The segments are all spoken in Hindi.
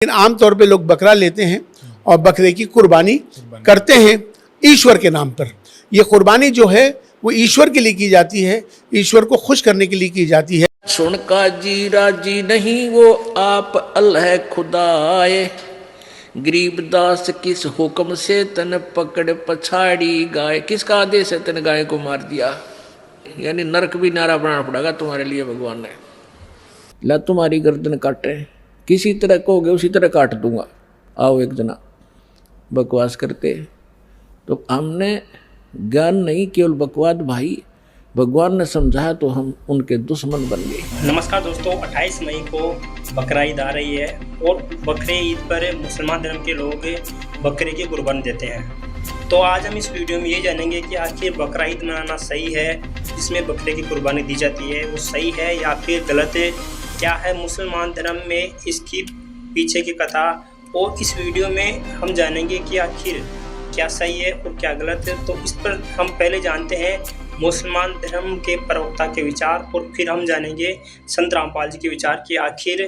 लेकिन आमतौर पे लोग बकरा लेते हैं और बकरे की कुर्बानी करते हैं ईश्वर के नाम पर। ये कुर्बानी जो है वो ईश्वर के लिए की जाती है, ईश्वर को खुश करने के लिए की जाती है। सुन का जी राजी नहीं वो आप अल्लाह खुदाए, गरीबदास किस हुक्म से तन पकड़ पछाड़ी गाय। किसका आदेश है तन गाय को मार दिया? यानी नरक भी नारा बनाना पड़ेगा तुम्हारे लिए भगवान ने। ला तुम्हारी गर्दन काटे, किसी तरह कहोगे उसी तरह काट दूंगा। आओ एक जना बकवास करते तो हमने ज्ञान नहीं केवल बकवाद भाई, भगवान ने समझाया तो हम उनके दुश्मन बन गए। नमस्कार दोस्तों, 28 मई को बकरा ईद आ रही है और बकरे ईद पर मुसलमान धर्म के लोग बकरे की कुर्बानी देते हैं। तो आज हम इस वीडियो में ये जानेंगे कि आखिर बकरा ईद मनाना सही है, जिसमें बकरे की कुर्बानी दी जाती है, वो सही है या फिर गलत है, क्या है मुसलमान धर्म में इसकी पीछे की कथा। और इस वीडियो में हम जानेंगे कि आखिर क्या सही है और क्या गलत है। तो इस पर हम पहले जानते हैं मुसलमान धर्म के प्रवक्ता के विचार और फिर हम जानेंगे संत रामपाल जी के विचार कि आखिर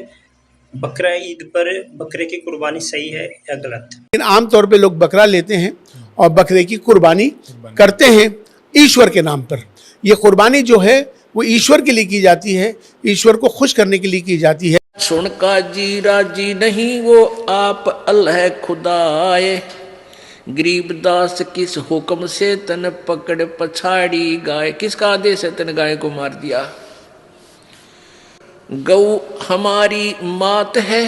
बकरा ईद पर बकरे की कुर्बानी सही है या गलत। लेकिन आमतौर पे लोग बकरा लेते हैं और बकरे की कुर्बानी करते हैं ईश्वर के नाम पर। ये कुर्बानी जो है वो ईश्वर के लिए की जाती है, ईश्वर को खुश करने के लिए की जाती है। सुन का जी राजी नहीं वो आप अल्लाह खुदाए, गरीबदास किस हुक्म से तन पकड़ पछाड़ी गाय। किसका आदेश है तन गाय को मार दिया? गौ हमारी मात है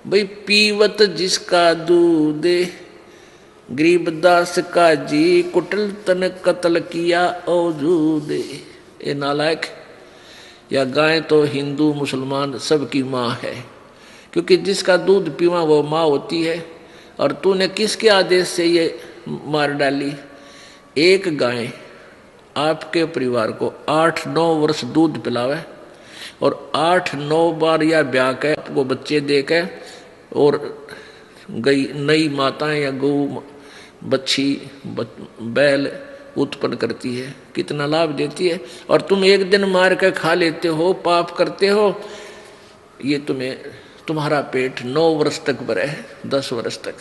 भाई, पीवत जिसका दूध, गरीबदास का जी कुटल तन कत्ल किया औजूद। ये नालायक, या गाय तो हिंदू मुसलमान सबकी माँ है, क्योंकि जिसका दूध पीवा वो माँ होती है। और तूने किसके आदेश से ये मार डाली? एक गाय आपके परिवार को 8-9 वर्ष दूध पिलावे और 8-9 बार या ब्याह के आपको बच्चे दे के और गई नई माताएं या गौ बच्ची बैल उत्पन्न करती है, कितना लाभ देती है। और तुम एक दिन मार के खा लेते हो, पाप करते हो। ये तुम्हारा पेट 9 वर्ष तक भरे है, 10 वर्ष तक।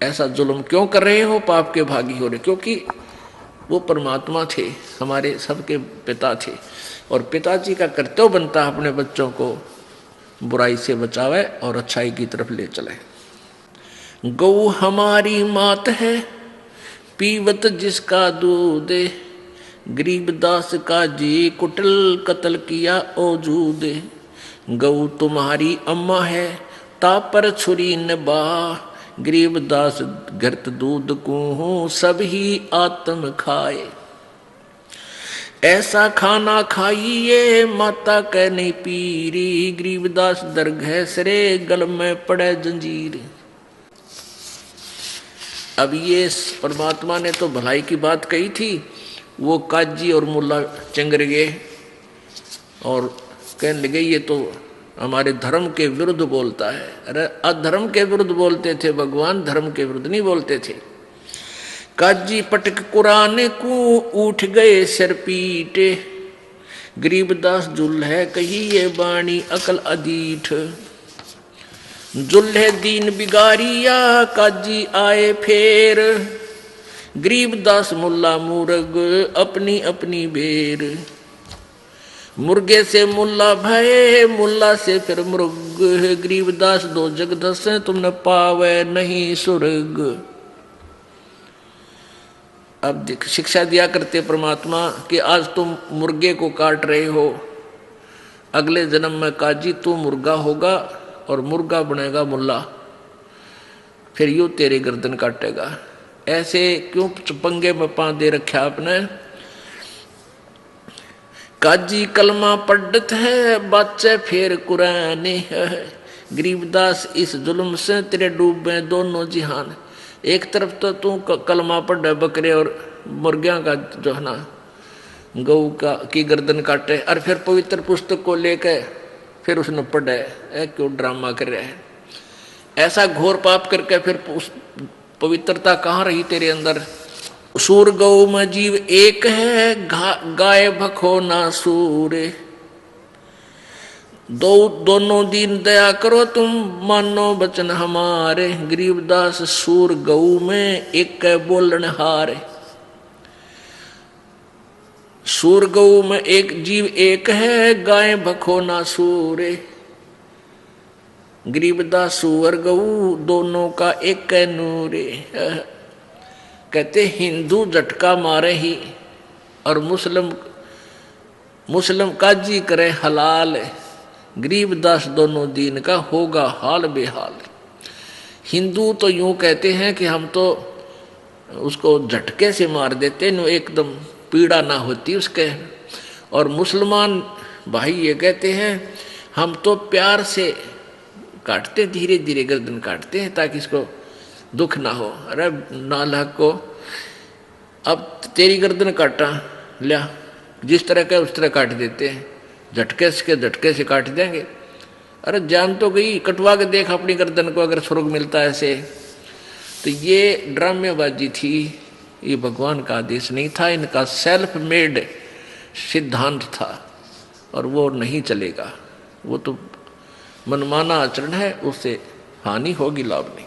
ऐसा जुल्म क्यों कर रहे हो? पाप के भागी हो रहे, क्योंकि वो परमात्मा थे, हमारे सबके पिता थे। और पिताजी का कर्तव्य बनता है अपने बच्चों को बुराई से बचावे और अच्छाई की तरफ ले चले। गौ हमारी मात है, पीवत जिसका दूध, गरीबदास का जी कुटल कत्ल किया औजूद। गौ तुम्हारी अम्मा है, तापर छुरी नबा, गरीबदास घृत दूध को सब ही आत्म खाए। ऐसा खाना खाइए माता कह नहीं पीरी, गरीबदास दरगह सरे गल में पड़े जंजीर। अब ये परमात्मा ने तो भलाई की बात कही थी, वो काजी और मुल्ला चंगर गए और कहने लगे ये तो हमारे धर्म के विरुद्ध बोलता है। अरे अधर्म के विरुद्ध बोलते थे भगवान, धर्म के विरुद्ध नहीं बोलते थे। काजी पटक कुरान को उठ गए सिर पीटे, गरीबदास जुल है कही ये बाणी अकल अदीठ। जुल्हे दीन बिगारिया काजी आए फेर, गरीबदास मुल्ला मुर्ग अपनी अपनी बेर। मुर्गे से मुल्ला भय, मुल्ला से फिर मुर्ग, गरीबदास दो जगदस तुमने पावे नहीं सुर्ग। अब शिक्षा दिया करते परमात्मा कि आज तुम मुर्गे को काट रहे हो, अगले जन्म में काजी तू मुर्गा होगा और मुर्गा बनेगा मुल्ला, फिर यूं तेरे गर्दन काटेगा। ऐसे क्यों पंगे में पा दे रखा आपने? काजी कलमा पढ़त है बच्चे फिर कुरानी है, गरीबदास इस जुल्म से तेरे डूबे दोनों जिहान। एक तरफ तो तू कलमा पढ़ बकरे और मुर्गियां का जो है ना गौ का की गर्दन काटे, और फिर पवित्र पुस्तक को लेकर फिर उसने पढ़े। क्यों ड्रामा कर रहे हैं? ऐसा घोर पाप करके फिर पवित्रता कहाँ रही तेरे अंदर? सूर गौ में जीव एक है, गाय भखो ना सूर। दोनों दीन दया करो तुम, मानो बचन हमारे। गरीबदास सूर गऊ में एक बोलन हारे। सूर गऊ में एक जीव एक है, गाय भखो ना सूरे। गरीबदास सूअर गऊ दोनों का एक नूरे। कहते हिंदू झटका मारे ही और मुस्लिम काजी करे हलाल। गरीबदास दोनों दीन का होगा हाल बेहाल। हिंदू तो यूं कहते हैं कि हम तो उसको झटके से मार देते न, एकदम पीड़ा ना होती उसके। और मुसलमान भाई ये कहते हैं हम तो प्यार से काटते, धीरे धीरे गर्दन काटते हैं ताकि इसको दुख ना हो। अरे नालायक को अब तेरी गर्दन काटा लिया, जिस तरह का उस तरह काट देते हैं, झटके से काट देंगे। अरे जान तो गई, कटवा के देख अपनी गर्दन को अगर स्वर्ग मिलता है ऐसे। तो ये ड्रामेबाजी थी, ये भगवान का आदेश नहीं था, इनका सेल्फ मेड सिद्धांत था और वो नहीं चलेगा। वो तो मनमाना आचरण है, उससे हानि होगी, लाभ नहीं।